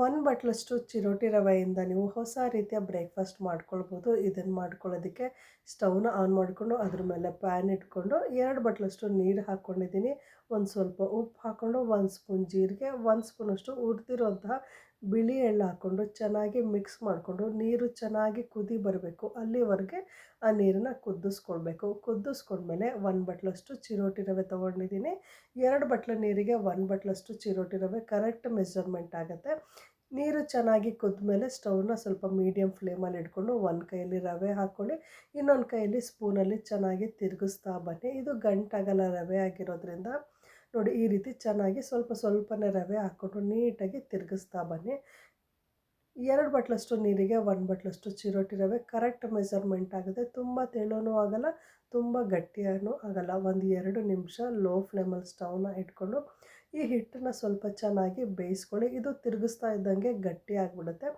1 ಬಟ್ಲಷ್ಟು ಚಿರೋಟಿ ರವೆಯಿಂದ ನೀವು ಹೊಸ ರೀತಿಯ ಬ್ರೇಕ್ಫಾಸ್ಟ್ ಮಾಡ್ಕೊಳ್ಬೋದು. ಇದನ್ನು ಮಾಡ್ಕೊಳ್ಳೋದಕ್ಕೆ ಸ್ಟವ್ನ ಆನ್ ಮಾಡಿಕೊಂಡು ಅದ್ರ ಮೇಲೆ ಪ್ಯಾನ್ ಇಟ್ಕೊಂಡು 2 ಬಟ್ಲಷ್ಟು ನೀರು ಹಾಕ್ಕೊಂಡಿದ್ದೀನಿ. ಒಂದು ಸ್ವಲ್ಪ ಉಪ್ಪು ಹಾಕ್ಕೊಂಡು 1 ಸ್ಪೂನ್ ಜೀರಿಗೆ, 1 ಸ್ಪೂನಷ್ಟು ಹುರಿದಿರುವಂತಹ ಬಿಳಿ ಎಳ್ಳು ಹಾಕ್ಕೊಂಡು ಚೆನ್ನಾಗಿ ಮಿಕ್ಸ್ ಮಾಡಿಕೊಂಡು ನೀರು ಚೆನ್ನಾಗಿ ಕುದಿ ಬರಬೇಕು. ಅಲ್ಲಿವರೆಗೆ ಆ ನೀರನ್ನು ಕುದಿಸ್ಕೊಳ್ಬೇಕು. ಕುದಿಸ್ಕೊಂಡ್ಮೇಲೆ 1 ಬಟ್ಲಷ್ಟು ಚಿರೋಟಿ ರವೆ ತೊಗೊಂಡಿದ್ದೀನಿ. 2 ಬಟ್ಲು ನೀರಿಗೆ 1 ಬಟ್ಲಷ್ಟು ಚಿರೋಟಿ ರವೆ ಕರೆಕ್ಟ್ ಮೆಜರ್ಮೆಂಟ್ ಆಗುತ್ತೆ. ನೀರು ಚೆನ್ನಾಗಿ ಕುದ್ಮೇಲೆ ಸ್ಟವ್ನ ಸ್ವಲ್ಪ ಮೀಡಿಯಮ್ ಫ್ಲೇಮಲ್ಲಿ ಇಟ್ಕೊಂಡು ಒಂದು ಕೈಯಲ್ಲಿ ರವೆ ಹಾಕ್ಕೊಳ್ಳಿ, ಇನ್ನೊಂದು ಕೈಯಲ್ಲಿ ಸ್ಪೂನಲ್ಲಿ ಚೆನ್ನಾಗಿ ತಿರುಗಿಸ್ತಾ ಬನ್ನಿ. ಇದು ಗಂಟಾಗಲ್ಲ ರವೆ ಆಗಿರೋದ್ರಿಂದ. ನೋಡಿ ಈ ರೀತಿ ಚೆನ್ನಾಗಿ ಸ್ವಲ್ಪ ಸ್ವಲ್ಪನೇ ರವೆ ಹಾಕ್ಕೊಂಡು ನೀಟಾಗಿ ತಿರುಗಿಸ್ತಾ ಬನ್ನಿ. 2 ಬಟ್ಲಷ್ಟು ನೀರಿಗೆ 1 ಬಟ್ಲಷ್ಟು ಚಿರೋಟಿ ರವೆ ಕರೆಕ್ಟ್ ಮೆಜರ್ಮೆಂಟ್ ಆಗುತ್ತೆ. ತುಂಬ ತೆಳ್ಳನೂ ಆಗಲ್ಲ, ತುಂಬ ಗಟ್ಟಿಯೂ ಆಗಲ್ಲ. ಒಂದು 2 ನಿಮಿಷ ಲೋ ಫ್ಲೇಮಲ್ಲಿ ಸ್ಟವ್ನ ಇಟ್ಕೊಂಡು ಈ ಹಿಟ್ಟನ್ನು ಸ್ವಲ್ಪ ಚೆನ್ನಾಗಿ ಬೇಯಿಸ್ಕೊಳ್ಳಿ. ಇದು ತಿರುಗಿಸ್ತಾ ಇದ್ದಂಗೆ ಗಟ್ಟಿ ಆಗಿಬಿಡುತ್ತೆ.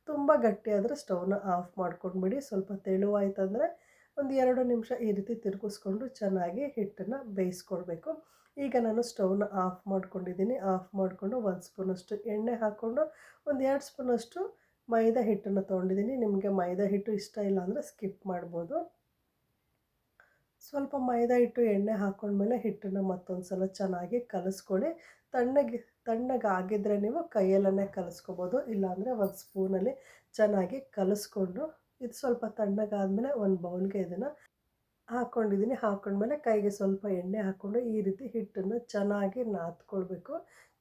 ತುಂಬ ಗಟ್ಟಿ ಆದರೆ ಸ್ಟವ್ನ ಆಫ್ ಮಾಡ್ಕೊಂಡ್ಬಿಡಿ. ಸ್ವಲ್ಪ ತೆಳುವಾಯ್ತಂದರೆ ಒಂದು 2 ನಿಮಿಷ ಈ ರೀತಿ ತಿರುಗಿಸ್ಕೊಂಡು ಚೆನ್ನಾಗಿ ಹಿಟ್ಟನ್ನು ಬೇಯಿಸ್ಕೊಳ್ಬೇಕು. ಈಗ ನಾನು ಸ್ಟವ್ನ ಆಫ್ ಮಾಡ್ಕೊಂಡಿದ್ದೀನಿ. ಆಫ್ ಮಾಡಿಕೊಂಡು 1 ಸ್ಪೂನಷ್ಟು ಎಣ್ಣೆ ಹಾಕ್ಕೊಂಡು ಒಂದು 2 ಸ್ಪೂನಷ್ಟು ಮೈದಾ ಹಿಟ್ಟನ್ನು ತೊಗೊಂಡಿದ್ದೀನಿ. ನಿಮಗೆ ಮೈದಾ ಹಿಟ್ಟು ಇಷ್ಟ ಇಲ್ಲ ಅಂದರೆ ಸ್ಕಿಪ್ ಮಾಡ್ಬೋದು. ಸ್ವಲ್ಪ ಮೈದಾ ಹಿಟ್ಟು ಎಣ್ಣೆ ಹಾಕ್ಕೊಂಡ್ಮೇಲೆ ಹಿಟ್ಟನ್ನು ಮತ್ತೊಂದು ಸಲ ಚೆನ್ನಾಗಿ ಕಲಿಸ್ಕೊಳ್ಳಿ. ತಣ್ಣಗಾಗಿದ್ದರೆ ನೀವು ಕೈಯಲ್ಲೇ ಕಲಿಸ್ಕೊಬೋದು, ಇಲ್ಲಾಂದರೆ ಒಂದು ಸ್ಪೂನಲ್ಲಿ ಚೆನ್ನಾಗಿ ಕಲಿಸ್ಕೊಂಡು ಇದು ಸ್ವಲ್ಪ ತಣ್ಣಗಾದಮೇಲೆ ಒಂದು ಬೌಲ್ಗೆ ಇದನ್ನು ಹಾಕ್ಕೊಂಡಿದ್ದೀನಿ. ಹಾಕ್ಕೊಂಡ್ಮೇಲೆ ಕೈಗೆ ಸ್ವಲ್ಪ ಎಣ್ಣೆ ಹಾಕ್ಕೊಂಡು ಈ ರೀತಿ ಹಿಟ್ಟನ್ನು ಚೆನ್ನಾಗಿ ನಾದ್ಕೊಳ್ಬೇಕು.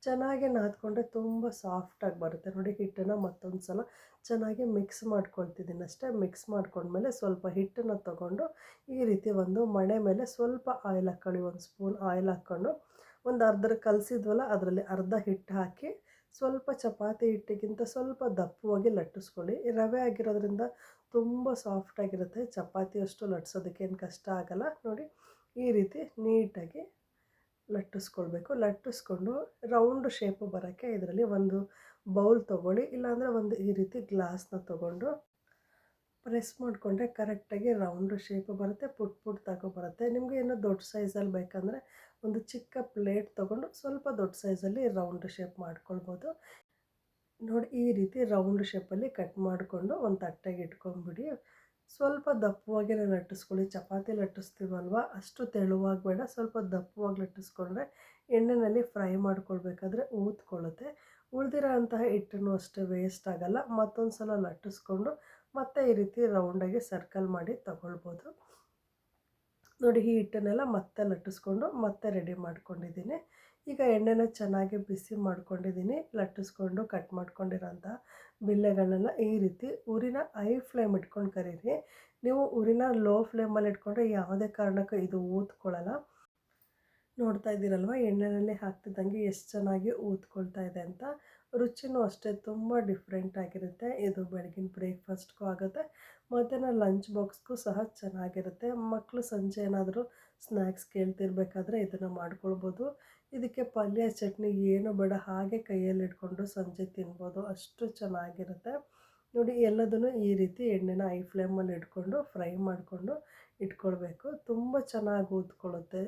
ಚೆನ್ನಾಗಿ ನಾದ್ಕೊಂಡ್ರೆ ತುಂಬ ಸಾಫ್ಟಾಗಿ ಬರುತ್ತೆ. ನೋಡಿ ಹಿಟ್ಟನ್ನು ಮತ್ತೊಂದು ಸಲ ಚೆನ್ನಾಗಿ ಮಿಕ್ಸ್ ಮಾಡ್ಕೊಳ್ತಿದ್ದೀನಿ ಅಷ್ಟೇ. ಮಿಕ್ಸ್ ಮಾಡ್ಕೊಂಡ್ಮೇಲೆ ಸ್ವಲ್ಪ ಹಿಟ್ಟನ್ನು ತೊಗೊಂಡು ಈ ರೀತಿ ಒಂದು ಮಣೆ ಮೇಲೆ ಸ್ವಲ್ಪ ಆಯಿಲ್ ಹಾಕ್ಕೊಳ್ಳಿ. 1 ಸ್ಪೂನ್ ಆಯಿಲ್ ಹಾಕ್ಕೊಂಡು ಒಂದು ಅರ್ಧ ಕಲಸಿದ್ವಲ್ಲ ಅದರಲ್ಲಿ ಅರ್ಧ ಹಿಟ್ಟು ಹಾಕಿ ಸ್ವಲ್ಪ ಚಪಾತಿ ಹಿಟ್ಟಿಗಿಂತ ಸ್ವಲ್ಪ ದಪ್ಪವಾಗಿ ಲಟ್ಟಿಸ್ಕೊಳ್ಳಿ. ರವೆ ಆಗಿರೋದ್ರಿಂದ ತುಂಬ ಸಾಫ್ಟಾಗಿರುತ್ತೆ. ಚಪಾತಿ ಅಷ್ಟು ಲಟ್ಸೋದಕ್ಕೇನು ಕಷ್ಟ ಆಗಲ್ಲ. ನೋಡಿ ಈ ರೀತಿ ನೀಟಾಗಿ ಲಟ್ಟಿಸ್ಕೊಳ್ಬೇಕು. ಲಟ್ಟಿಸ್ಕೊಂಡು ರೌಂಡ್ ಶೇಪು ಬರೋಕ್ಕೆ ಇದರಲ್ಲಿ ಒಂದು ಬೌಲ್ ತೊಗೊಳ್ಳಿ, ಇಲ್ಲಾಂದರೆ ಒಂದು ಈ ರೀತಿ ಗ್ಲಾಸ್ನ ತೊಗೊಂಡು ಪ್ರೆಸ್ ಮಾಡಿಕೊಂಡ್ರೆ ಕರೆಕ್ಟಾಗಿ ರೌಂಡ್ ಶೇಪು ಬರುತ್ತೆ. ಪುಟ್ಟ ಬರುತ್ತೆ. ನಿಮಗೆ ಇನ್ನೂ ದೊಡ್ಡ ಸೈಜಲ್ಲಿ ಬೇಕಂದರೆ ಒಂದು ಚಿಕ್ಕ ಪ್ಲೇಟ್ ತೊಗೊಂಡು ಸ್ವಲ್ಪ ದೊಡ್ಡ ಸೈಜಲ್ಲಿ ರೌಂಡ್ ಶೇಪ್ ಮಾಡ್ಕೊಳ್ಬೋದು. ನೋಡಿ ಈ ರೀತಿ ರೌಂಡ್ ಶೇಪಲ್ಲಿ ಕಟ್ ಮಾಡಿಕೊಂಡು ಒಂದು ತಟ್ಟೆಗೆ ಇಟ್ಕೊಂಡ್ಬಿಡಿ. ಸ್ವಲ್ಪ ದಪ್ಪವಾಗಿ ಲಟ್ಟಿಸ್ಕೊಳ್ಳಿ. ಚಪಾತಿ ಲಟ್ಟಿಸ್ತೀವಲ್ವ ಅಷ್ಟು ತೆಳುವಾಗಿ ಬೇಡ, ಸ್ವಲ್ಪ ದಪ್ಪವಾಗಿ ಲಟ್ಟಿಸ್ಕೊಂಡ್ರೆ ಎಣ್ಣೆಯಲ್ಲಿ ಫ್ರೈ ಮಾಡ್ಕೊಳ್ಬೇಕಾದ್ರೆ ಊದ್ಕೊಳ್ಳುತ್ತೆ. ಉಳಿದಿರೋ ಅಂತಹ ಹಿಟ್ಟನ್ನು ಅಷ್ಟೇ ವೇಸ್ಟ್ ಆಗೋಲ್ಲ. ಮತ್ತೊಂದು ಸಲ ಲಟ್ಟಿಸ್ಕೊಂಡು ಮತ್ತೆ ಈ ರೀತಿ ರೌಂಡಾಗಿ ಸರ್ಕಲ್ ಮಾಡಿ ತಗೊಳ್ಬೋದು. ನೋಡಿ ಈ ಹಿಟ್ಟನ್ನೆಲ್ಲ ಮತ್ತೆ ಲಟ್ಟಿಸ್ಕೊಂಡು ಮತ್ತೆ ರೆಡಿ ಮಾಡ್ಕೊಂಡಿದ್ದೀನಿ. ಈಗ ಎಣ್ಣೆನ ಚೆನ್ನಾಗಿ ಬಿಸಿ ಮಾಡ್ಕೊಂಡಿದ್ದೀನಿ. ಲಟ್ಟಿಸ್ಕೊಂಡು ಕಟ್ ಮಾಡ್ಕೊಂಡಿರೋಂಥ ಬಿಲ್ಲೆಗಳನ್ನೆಲ್ಲ ಈ ರೀತಿ ಉರಿನ ಹೈ ಫ್ಲೇಮ್ ಇಟ್ಕೊಂಡು ಕರೀರಿ. ನೀವು ಉರಿನ ಲೋ ಫ್ಲೇಮಲ್ಲಿ ಇಟ್ಕೊಂಡ್ರೆ ಯಾವುದೇ ಕಾರಣಕ್ಕೂ ಇದು ಊದ್ಕೊಳ್ಳಲ್ಲ. ನೋಡ್ತಾ ಇದ್ದೀರಲ್ವ ಎಣ್ಣೆಯಲ್ಲಿ ಹಾಕ್ತಿದ್ದಂಗೆ ಎಷ್ಟು ಚೆನ್ನಾಗಿ ಊದ್ಕೊಳ್ತಾ ಇದೆ ಅಂತ. ರುಚಿನೂ ಅಷ್ಟೇ ತುಂಬ ಡಿಫ್ರೆಂಟ್ ಆಗಿರುತ್ತೆ. ಇದು ಬೆಳಗಿನ ಬ್ರೇಕ್ಫಾಸ್ಟ್ಗೂ ಆಗುತ್ತೆ, ಮಧ್ಯಾಹ್ನ ಲಂಚ್ ಬಾಕ್ಸ್ಗೂ ಸಹ ಚೆನ್ನಾಗಿರುತ್ತೆ. ಮಕ್ಕಳು ಸಂಜೆ ಏನಾದರೂ ಸ್ನ್ಯಾಕ್ಸ್ ಕೇಳ್ತಿರ್ಬೇಕಾದ್ರೆ ಇದನ್ನು ಮಾಡ್ಕೊಳ್ಬೋದು. ಇದಕ್ಕೆ ಪಲ್ಯ ಚಟ್ನಿ ಏನೂ ಬೇಡ, ಹಾಗೆ ಕೈಯಲ್ಲಿ ಇಟ್ಕೊಂಡು ಸಂಜೆ ತಿನ್ಬೋದು, ಅಷ್ಟು ಚೆನ್ನಾಗಿರುತ್ತೆ. ನೋಡಿ ಎಲ್ಲದನ್ನು ಈ ರೀತಿ ಎಣ್ಣೆನ ಹೈ ಫ್ಲೇಮಲ್ಲಿ ಇಟ್ಕೊಂಡು ಫ್ರೈ ಮಾಡಿಕೊಂಡು ಇಟ್ಕೊಳ್ಬೇಕು. ತುಂಬ ಚೆನ್ನಾಗಿ ಊದ್ಕೊಳ್ಳುತ್ತೆ.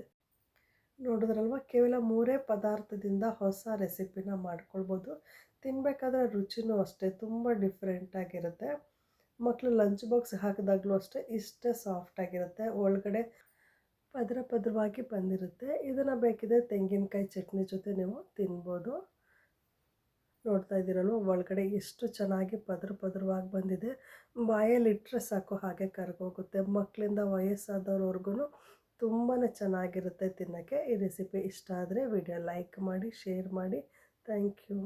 ನೋಡಿದ್ರಲ್ವ ಕೇವಲ 3 ಪದಾರ್ಥದಿಂದ ಹೊಸ ರೆಸಿಪಿನ ಮಾಡ್ಕೊಳ್ಬೋದು. ತಿನ್ನಬೇಕಾದ್ರೆ ರುಚಿನೂ ಅಷ್ಟೇ ತುಂಬ ಡಿಫ್ರೆಂಟಾಗಿರುತ್ತೆ. ಮಕ್ಕಳು ಲಂಚ್ ಬಾಕ್ಸ್ ಹಾಕಿದಾಗಲೂ ಅಷ್ಟೇ ಇಷ್ಟೇ ಸಾಫ್ಟಾಗಿರುತ್ತೆ. ಒಳಗಡೆ ಪದರವಾಗಿ ಬಂದಿರುತ್ತೆ. ಇದನ್ನು ಬೇಕಿದ್ರೆ ತೆಂಗಿನಕಾಯಿ ಚಟ್ನಿ ಜೊತೆ ನೀವು ತಿನ್ಬೋದು. ನೋಡ್ತಾ ಇದ್ದೀರಲ್ವ ಒಳಗಡೆ ಎಷ್ಟು ಚೆನ್ನಾಗಿ ಪದರವಾಗಿ ಬಂದಿದೆ. ಬಾಯಲ್ಲಿಟ್ಟರೆ ಸಾಕು ಹಾಗೆ ಕರಗೋಗುತ್ತೆ. ಮಕ್ಕಳಿಂದ ವಯಸ್ಸಾದವ್ರವರೆಗೂ ತುಂಬಾ ಚೆನ್ನಾಗಿರುತ್ತೆ ತಿನ್ನೋಕ್ಕೆ. ಈ ರೆಸಿಪಿ ಇಷ್ಟ ಆದರೆ ವಿಡಿಯೋ ಲೈಕ್ ಮಾಡಿ, ಶೇರ್ ಮಾಡಿ. Thank you.